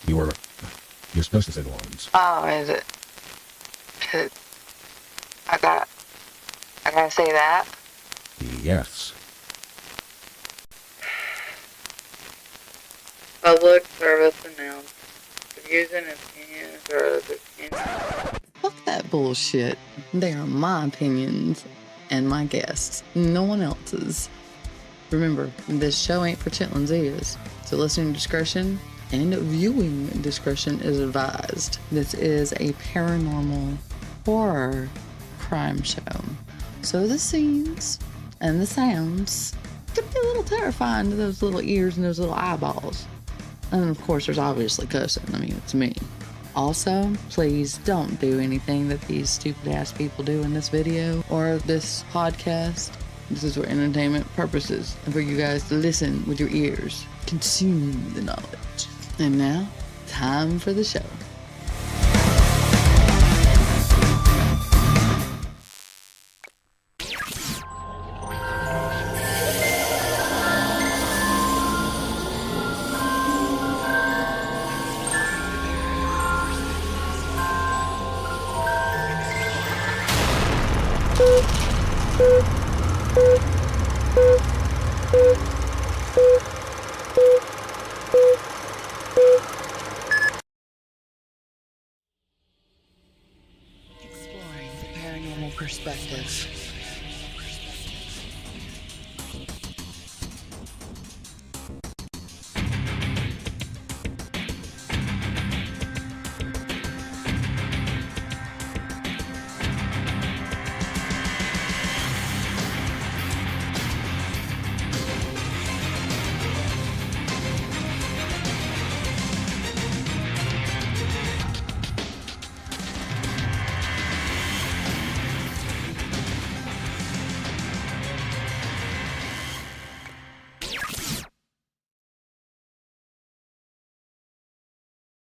You were, you're supposed to say the lines. Oh, is it? Is it I got. I gotta say that. Yes. Public service announcement. Views and opinions or the opinions. Fuck that bullshit. They are my opinions and my guests, no one else's. Remember, this show ain't for chitlins' ears, so listening discretion and viewing discretion is advised. This is a paranormal horror crime show, so the scenes and the sounds could be a little terrifying to those little ears and those little eyeballs. And of course, there's obviously cussing. I mean, it's me. Also, please don't do anything that these stupid ass people do in this video or this podcast. This is for entertainment purposes and for you guys to listen with your ears. Consume the knowledge. And now, time for the show. Exploring the paranormal perspective.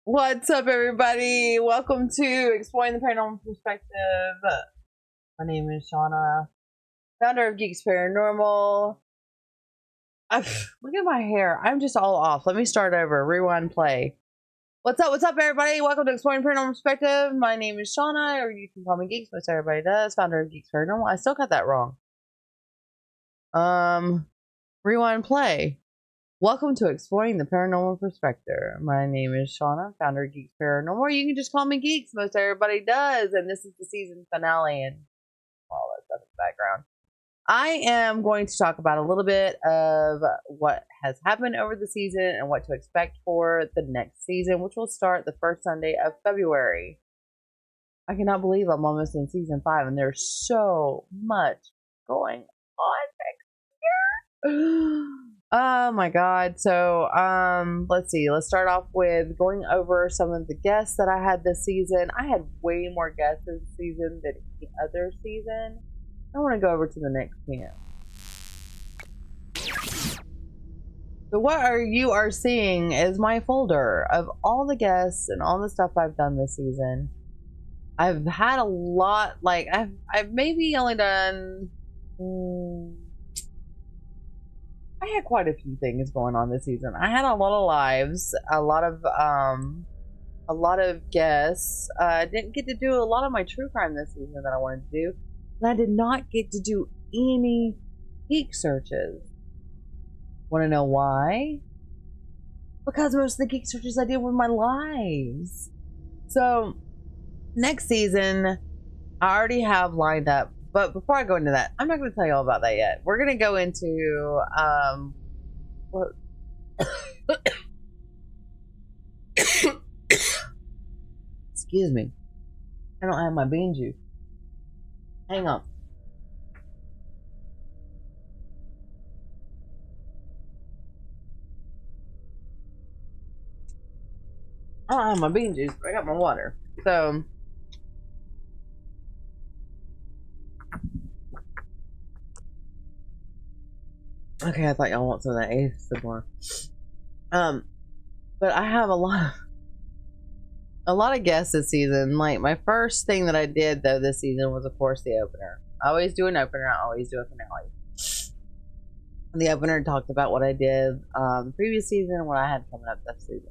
What's up, everybody? Welcome to Exploring the Paranormal Perspective. My name is Shauna, founder of Geeks Paranormal. Look at my hair. I'm just all off. Let me start over. Rewind, play. What's up, everybody? Welcome to Exploring the Paranormal Perspective. My name is Shauna, or you can call me Geeks, most everybody does. Founder of Geeks Paranormal. I still got that wrong. Rewind, play. Welcome to Exploring the Paranormal Perspective. My name is Shauna, founder of Geeks Paranormal. Or you can just call me Geeks, most everybody does. And this is the season finale and all that stuff in the background. I am going to talk about a little bit of what has happened over the season and what to expect for the next season, which will start the first Sunday of February. I cannot believe I'm almost in season 5 and there's so much going on next year. Oh my god. So let's see, let's start off with going over some of the guests that I had this season. I had way more guests this season than any other season. I want to go over to the next camp. So what you are seeing is my folder of all the guests and all the stuff I've done this season. I've had a lot, like I've maybe only done I had quite a few things going on this season. I had a lot of lives, a lot of guests. I didn't get to do a lot of my true crime this season that I wanted to do. And I did not get to do any geek searches. Want to know why? Because most of the geek searches I did were my lives. So next season, I already have lined up. But before I go into that, I'm not going to tell you all about that yet. We're going to go into, what? Excuse me. I don't have my bean juice. Hang on. I don't have my bean juice, but I got my water. So, okay, I thought y'all want some of that ASMR. But I have a lot of guests this season. Like, my first thing that I did though this season was, of course, the opener. I always do an opener. I always do a finale. The opener talked about what I did previous season and what I had coming up this season.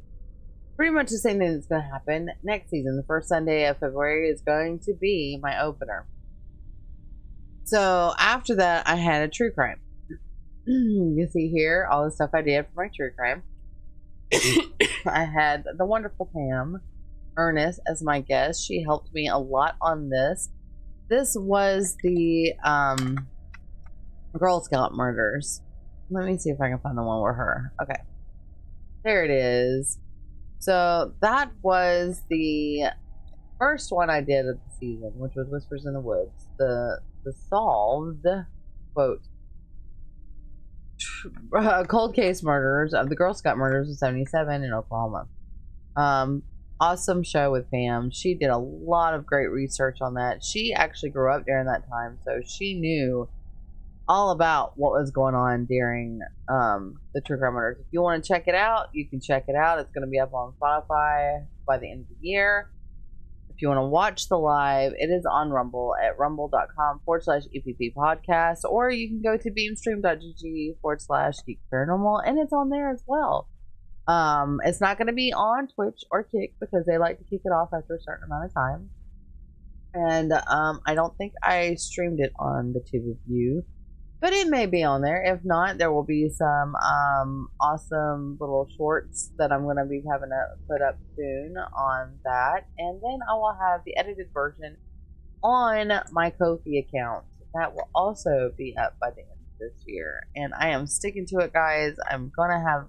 pretty much the same thing that's going to happen next season. The first Sunday of February is going to be my opener. So after that, I had a true crime. You can see here all the stuff I did for my true crime. I had the wonderful Pam Ernest as my guest. She helped me a lot on this. This was the Girl Scout murders. Let me see if I can find the one with her. Okay. There it is. So that was the first one I did of the season, which was Whispers in the Woods. The solved, quote, cold case murders of the Girl Scout murders of 77 in Oklahoma. Awesome show with Pam. She did a lot of great research on that. She actually grew up during that time, so she knew all about what was going on during the true crime murders. If you want to check it out, you can check it out. It's going to be up on Spotify by the end of the year. If you want to watch the live, it is on Rumble at rumble.com/EPP podcast, or you can go to beamstream.gg/Geek Paranormal, and it's on there as well. It's not going to be on Twitch or Kick because they like to kick it off after a certain amount of time. And I don't think I streamed it on the Tube of You, but it may be on there. If not, there will be some awesome little shorts that I'm going to be having to put up soon on that. And then I will have the edited version on my Ko-fi account. That will also be up by the end of this year. And I am sticking to it, guys. I'm going to have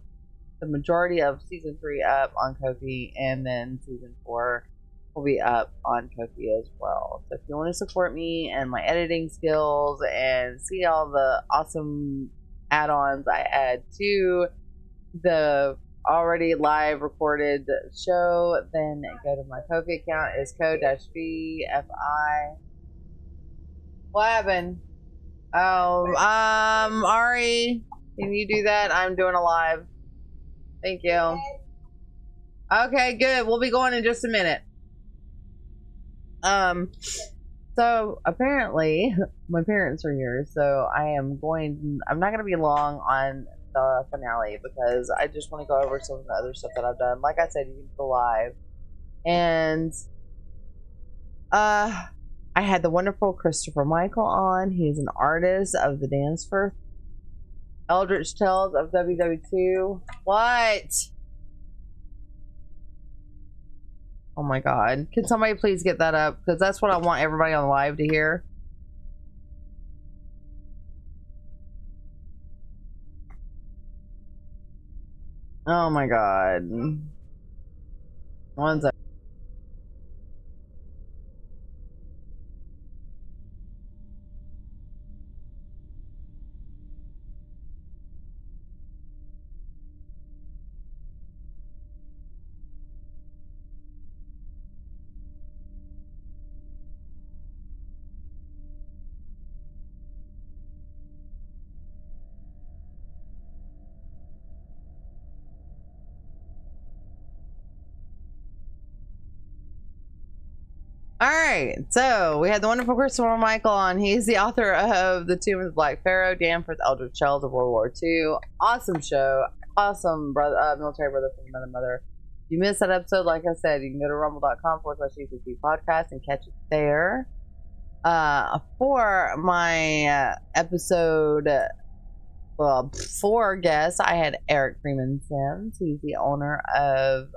the majority of season 3 up on Ko-fi, and then season 4 will be up on Ko-fi as well. So if you want to support me and my editing skills and see all the awesome add-ons I add to the already live recorded show, then go to my Ko-fi account. It's ko-fi. What happened? Oh, Ari, can you do that? I'm doing a live. Thank you. Okay, good. We'll be going in just a minute. So apparently my parents are here, so I'm not going to be long on the finale because I just want to go over some of the other stuff that I've done. Like I said, you can go live. And I had the wonderful Christopher Michael on. He's an artist of the dance for Eldritch Tales of WW2. What? Oh my god. Can somebody please get that up? Because that's what I want everybody on live to hear. Oh my god. One second. Alright, so we had the wonderful Christopher Michael on. He's the author of The Tomb of the Black Pharaoh, Danforth's Eldritch Tales of World War II. Awesome show. Awesome brother, military brother from another mother. If you missed that episode, like I said, you can go to rumble.com/EPP podcast and catch it there. For my episode 4 guest, I had Eric Freeman Sims. He's the owner of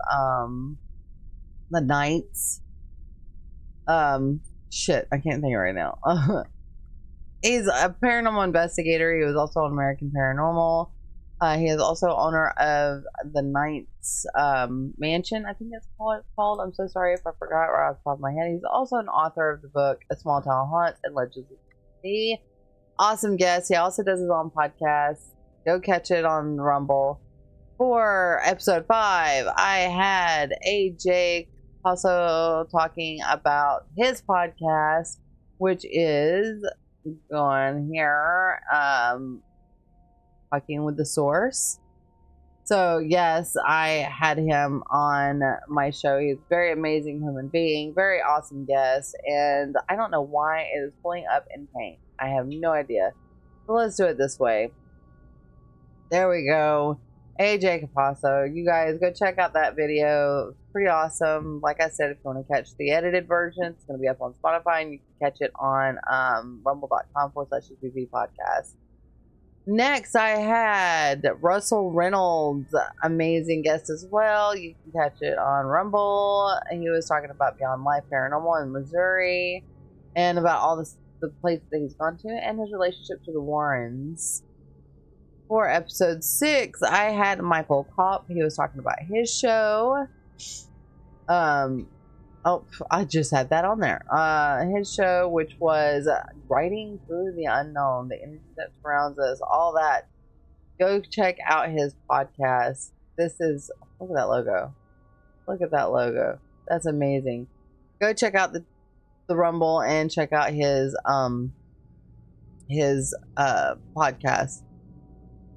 the Knights. Shit, I can't think right now. He's a paranormal investigator. He was also on American Paranormal. He is also owner of the Knights Mansion, I think that's called. I'm so sorry if I forgot right off the top of my head. He's also an author of the book A Small Town Haunts and Legends of the Sea. Awesome guest. He also does his own podcast. Go catch it on Rumble. For episode 5, I had AJ also talking about his podcast, which is going here, Talking with the Source. So yes, I had him on my show. He's a very amazing human being, very awesome guest, and I don't know why it is pulling up in paint. I have no idea. So let's do it this way. There we go. E.P.P. You guys go check out that video. It's pretty awesome. Like I said, if you want to catch the edited version, it's going to be up on Spotify, and you can catch it on rumble.com/E.P.P podcast. Next, I had Russell Reynolds, amazing guest as well. You can catch it on Rumble. And he was talking about Beyond Life Paranormal in Missouri and about all the places that he's gone to and his relationship to the Warrens. For episode 6, I had Michael Kopp. He was talking about his show. Oh, I just had that on there. His show, which was Writing Through the Unknown, the energy that surrounds us, all that. Go check out his podcast. This is, look at that logo. Look at that logo. That's amazing. Go check out the Rumble and check out his podcast.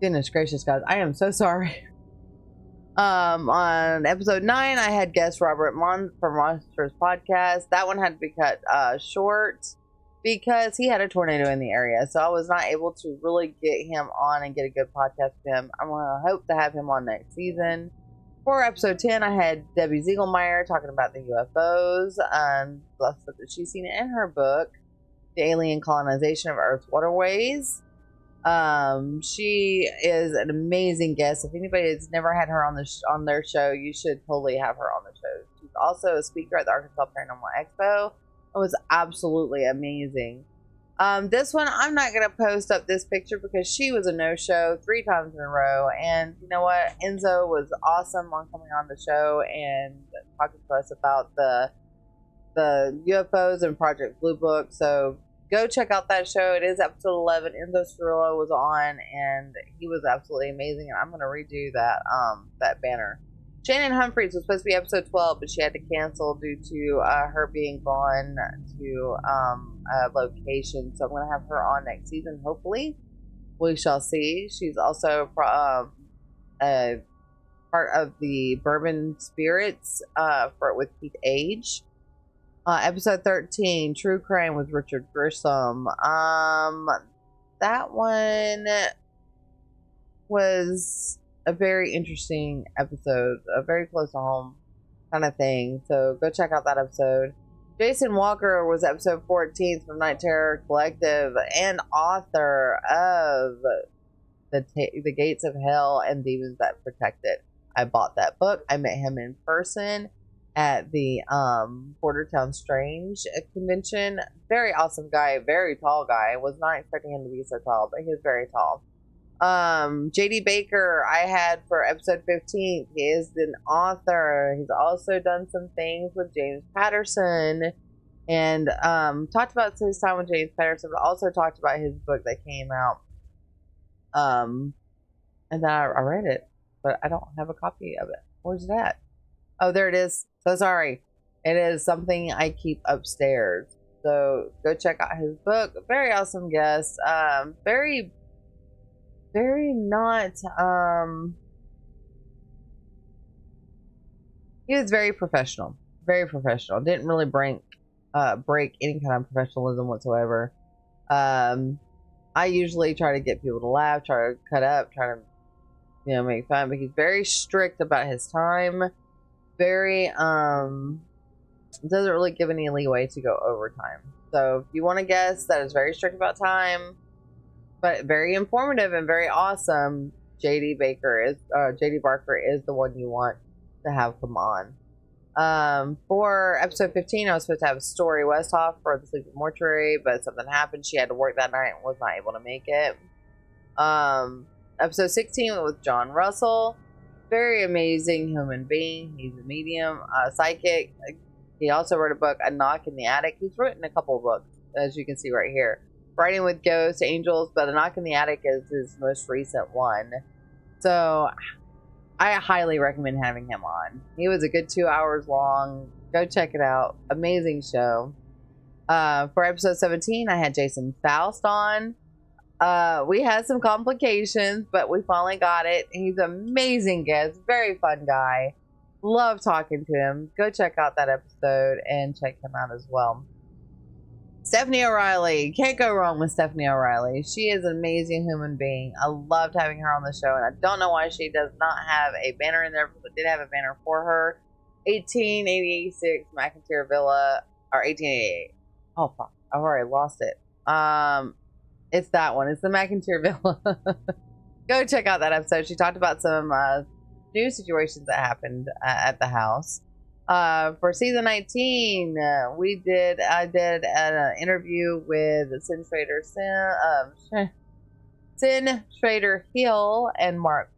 Goodness gracious, guys. I am so sorry. On episode 9, I had guest Robert Mon from Monsters Podcast. That one had to be cut short because he had a tornado in the area, so I was not able to really get him on and get a good podcast with him. I'm going to hope to have him on next season. For episode 10, I had Debbie Ziegelmeyer talking about the UFOs and the stuff that she's seen in her book, The Alien Colonization of Earth's Waterways. She is an amazing guest. If anybody has never had her on their show, you should totally have her on the show. She's also a speaker at the Arkansas Paranormal Expo. It was absolutely amazing. This one, I'm not going to post up this picture because she was a no-show 3 times in a row. And you know what? Enzo was awesome on coming on the show and talking to us about the UFOs and Project Blue Book. So go check out that show. It is episode 11. Enzo Cirillo was on, and he was absolutely amazing. And I'm going to redo that banner. Shannon Humphreys was supposed to be episode 12, but she had to cancel due to her being gone to a location. So I'm going to have her on next season, hopefully. We shall see. She's also a part of the Bourbon Spirits with Keith Age. Episode 13, True Crime with Richard Grissom. That one was a very interesting episode, a very close to home kind of thing. So go check out that episode. Jason Walker was episode 14 from Night Terror Collective and author of the Gates of Hell and Demons That Protect It. I bought that book. I met him in person at the Bordertown Strange convention. Very awesome guy, very tall guy. Was not expecting him to be so tall, but he was very tall. J.D. Baker I had for episode 15. He is an author. He's also done some things with James Patterson and talked about his time with James Patterson, but also talked about his book that came out. And then I read it, but I don't have a copy of it. Where's that? Oh, there it is. So sorry. It is something I keep upstairs. So go check out his book. Very awesome guest. Very not, he was very professional. Very professional. Didn't really break any kind of professionalism whatsoever. I usually try to get people to laugh, try to cut up, try to, make fun, but he's very strict about his time. Very, doesn't really give any leeway to go overtime. So if you want to guess that is very strict about time, but very informative and very awesome, J.D. Barker is the one you want to have come on. For episode 15, I was supposed to have Story Westhoff for the Sleeping Mortuary, but something happened. She had to work that night and was not able to make it. Episode 16 with John Russell. Very amazing human being. He's a medium, psychic. He also wrote a book, A Knock in the Attic. He's written a couple of books, as you can see right here. Writing with Ghosts, Angels, but A Knock in the Attic is his most recent one. So I highly recommend having him on. He was a good 2 hours long. Go check it out. Amazing show. For episode 17, I had Jason Faust on. We had some complications, but we finally got it. He's an amazing guest. Very fun guy. Love talking to him. Go check out that episode and check him out as well. Stephanie O'Reilly. Can't go wrong with Stephanie O'Reilly. She is an amazing human being. I loved having her on the show, and I don't know why she does not have a banner in there, but did have a banner for her. 1886 McIntyre Villa, or 1888. Oh, fuck. I've already lost it. It's that one. It's the McIntyre Villa. Go check out that episode. She talked about some new situations that happened at the house. For season 19, I did an interview with Sin Schrader Hill and Marky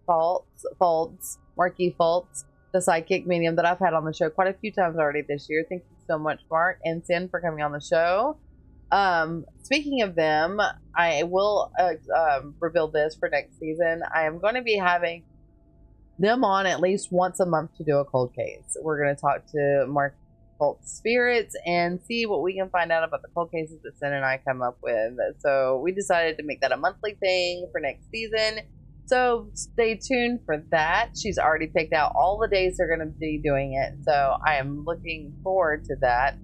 Fultz, the psychic medium that I've had on the show quite a few times already this year. Thank you so much, Mark and Sin, for coming on the show. Speaking of them, I will reveal this for next season. I am going to be having them on at least once a month to do a cold case. We're going to talk to Mark Fult's spirits and see what we can find out about the cold cases that Sin and I come up with. So we decided to make that a monthly thing for next season. So stay tuned for that. She's already picked out all the days they're going to be doing it. So I am looking forward to that.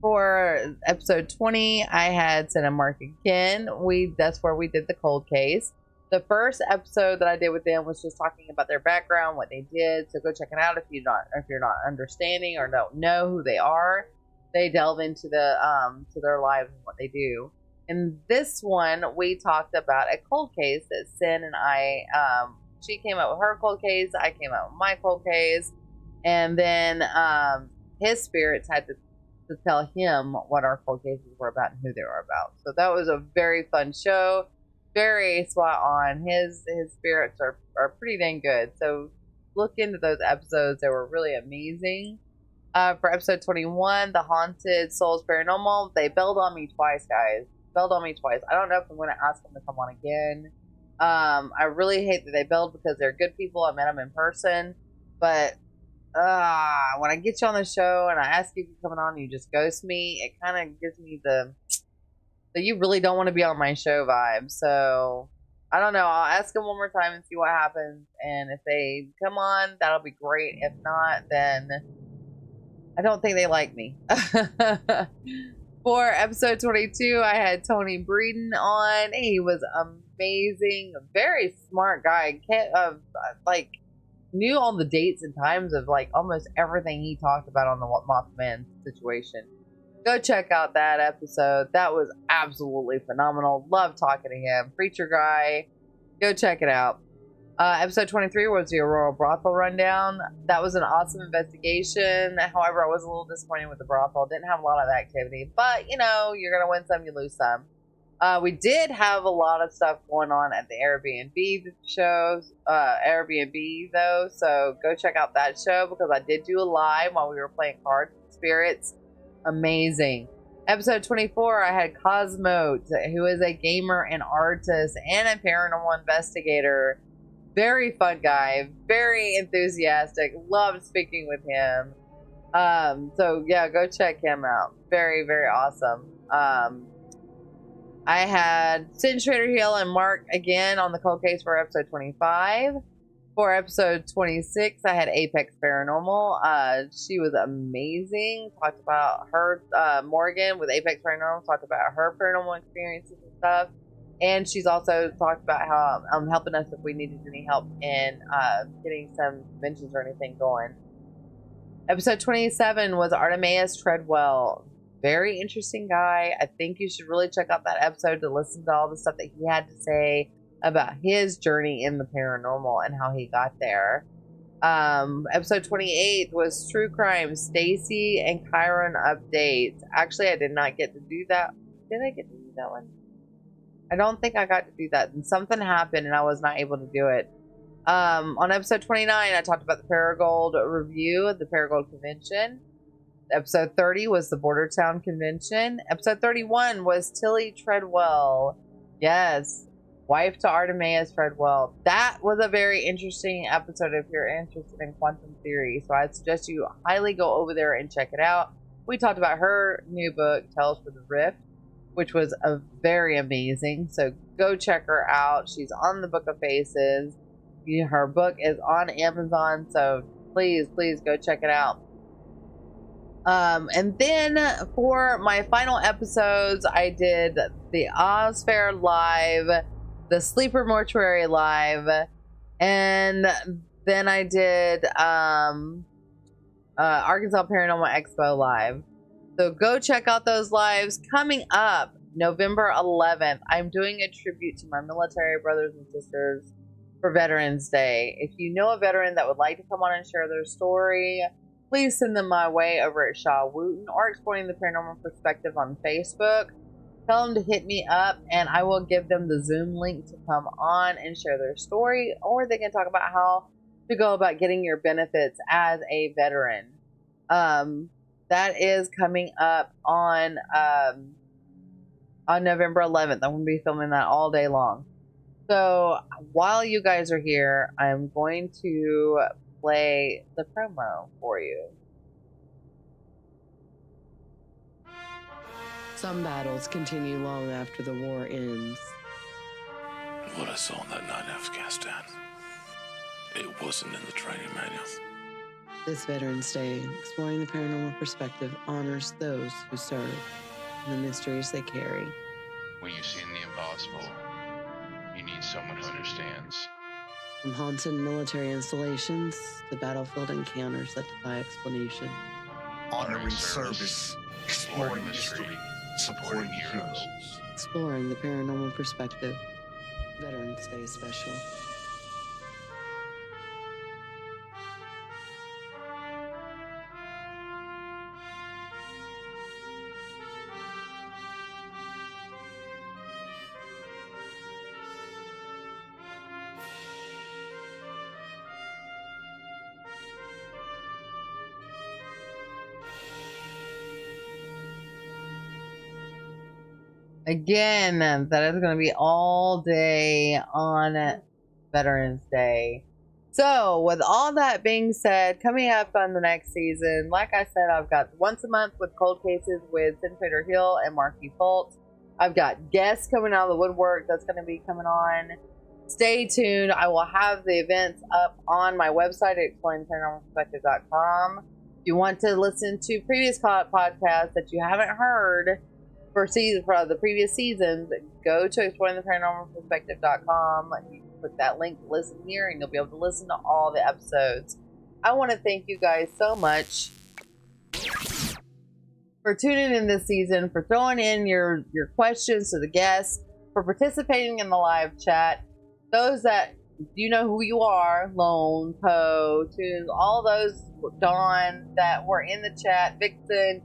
For episode 20, I had Sin and Mark again. That's where we did the cold case. The first episode that I did with them was just talking about their background, what they did. So go check it out if you're not understanding or don't know who they are. They delve into to their lives and what they do. In this one, we talked about a cold case that Sin and I. She came up with her cold case. I came up with my cold case, and then his spirits had to tell him what our cold cases were about and who they were about. So that was a very fun show. Very spot on. His spirits are pretty dang good. So look into those episodes. They were really amazing. For episode 21, the Haunted Souls Paranormal, they bailed on me twice, guys. Bailed on me twice. I don't know if I'm going to ask them to come on again. I really hate that they bailed because they're good people. I met them in person. But when I get you on the show and I ask you if you're coming on and you just ghost me, it kind of gives me the you really don't want to be on my show vibe. So I don't know. I'll ask them one more time and see what happens. And if they come on, that'll be great. If not, then I don't think they like me. For episode 22, I had Tony Breeden on. He was amazing. A very smart guy. Knew all the dates and times of almost everything he talked about on the Mothman situation. Go check out that episode. That was absolutely phenomenal. Love talking to him. Preacher guy. Go check it out. Episode 23 was the Aurora Brothel rundown. That was an awesome investigation. However, I was a little disappointed with the brothel. Didn't have a lot of activity. But, you're going to win some, you lose some. We did have a lot of stuff going on at the Airbnb shows. Airbnb, though. So go check out that show because I did do a live while we were playing Cards with Spirits. Amazing. Episode 24, I had Cosmote, who is a gamer and artist and a paranormal investigator. Very fun guy, very enthusiastic. Loved speaking with him. So yeah, go check him out. Very, very awesome. I had Sin Schrader Hill and Mark again on the cold case for episode 25. For episode 26, I had Apex Paranormal. She was amazing. Talked about her, Morgan with Apex Paranormal, talked about her paranormal experiences and stuff. And she's also talked about how helping us if we needed any help in getting some conventions or anything going. Episode 27 was Artemis Treadwell. Very interesting guy. I think you should really check out that episode to listen to all the stuff that he had to say about his journey in the paranormal and how he got there. Episode 28 was True Crime, Stacy and Chiron updates. Actually, I did not get to do that. Did I get to do that one? I don't think I got to do that. And something happened and I was not able to do it. On episode 29, I talked about the Paragold review, the Paragold convention. Episode 30 was the Bordertown convention. Episode 31 was Tilly Treadwell. Yes. Wife to Artemis Treadwell. That was a very interesting episode if you're interested in quantum theory. So I suggest you highly go over there and check it out. We talked about her new book, Tales for the Rift, which was very amazing. So go check her out. She's on the Book of Faces. Her book is on Amazon. So please, please go check it out. And then for my final episodes, I did the Oz Fair live, the Sleeper Mortuary live, and then I did Arkansas Paranormal Expo live. So go check out those lives. Coming up November 11th, I'm doing a tribute to my military brothers and sisters for Veterans Day. If you know a veteran that would like to come on and share their story, please send them my way over at Shaw Wooten or Exploring the Paranormal Perspective on Facebook. Tell them to hit me up and I will give them the Zoom link to come on and share their story, or they can talk about how to go about getting your benefits as a veteran. That is coming up on November 11th. I'm going to be filming that all day long. So while you guys are here, I'm going to play the promo for you. Some battles continue long after the war ends. What I saw on that night in Afghanistan, it wasn't in the training manual. This Veterans Day, Exploring the Paranormal Perspective honors those who serve and the mysteries they carry. When you've seen the impossible, you need someone who understands. From haunted military installations to battlefield encounters that defy explanation. Honoring service, exploring mystery, supporting heroes. Exploring the Paranormal Perspective. Veterans Day special. Again, that is going to be all day on Veterans Day. So, with all that being said, coming up on the next season, like I said, I've got once a month with Cold Cases with Senator Hill and Marky Fultz. I've got guests coming out of the woodwork that's going to be coming on. Stay tuned. I will have the events up on my website at exploringparanormalperspective.com. If you want to listen to previous podcasts that you haven't heard for the previous seasons, go to exploringtheparanormalperspective.com. You can click that link to listen here and you'll be able to listen to all the episodes. I want to thank you guys so much for tuning in this season, for throwing in your questions to the guests, for participating in the live chat. Those that you know who you are, Lone, Poe, Tunes, all those, Dawn, that were in the chat, Vixen,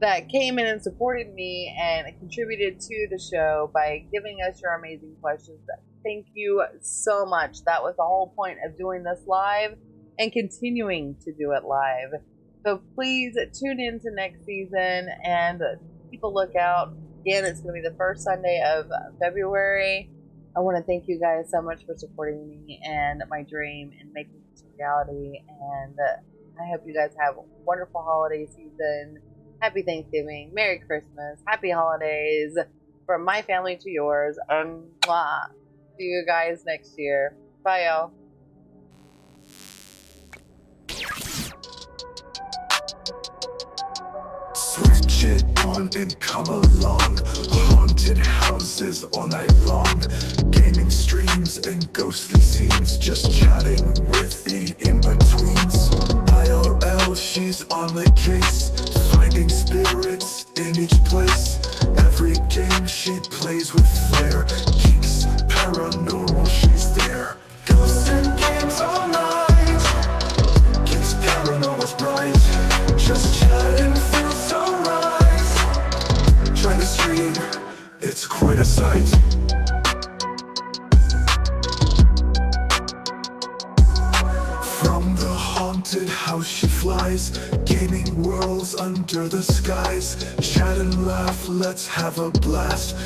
that came in and supported me and contributed to the show by giving us your amazing questions. Thank you so much. That was the whole point of doing this live and continuing to do it live. So please tune in to next season and keep a lookout. Again, it's going to be the first Sunday of February. I want to thank you guys so much for supporting me and my dream and making this a reality. And I hope you guys have a wonderful holiday season. Happy Thanksgiving, Merry Christmas, Happy Holidays from my family to yours. Mwah. See you guys next year. Bye, y'all. Switch it on and come along. Haunted houses all night long. Gaming streams and ghostly scenes. Just chatting with the in-betweens. IRL, she's on the case. Finding spirits in each place. Every game she plays with flair. Geeks, paranormal, she's there. Ghosts and games all night. Geeks, paranormal's bright. Just chatting feels so right. Trying to stream, it's quite a sight. From the haunted house she flies. Gaming worlds under the skies. Chat and laugh, let's have a blast.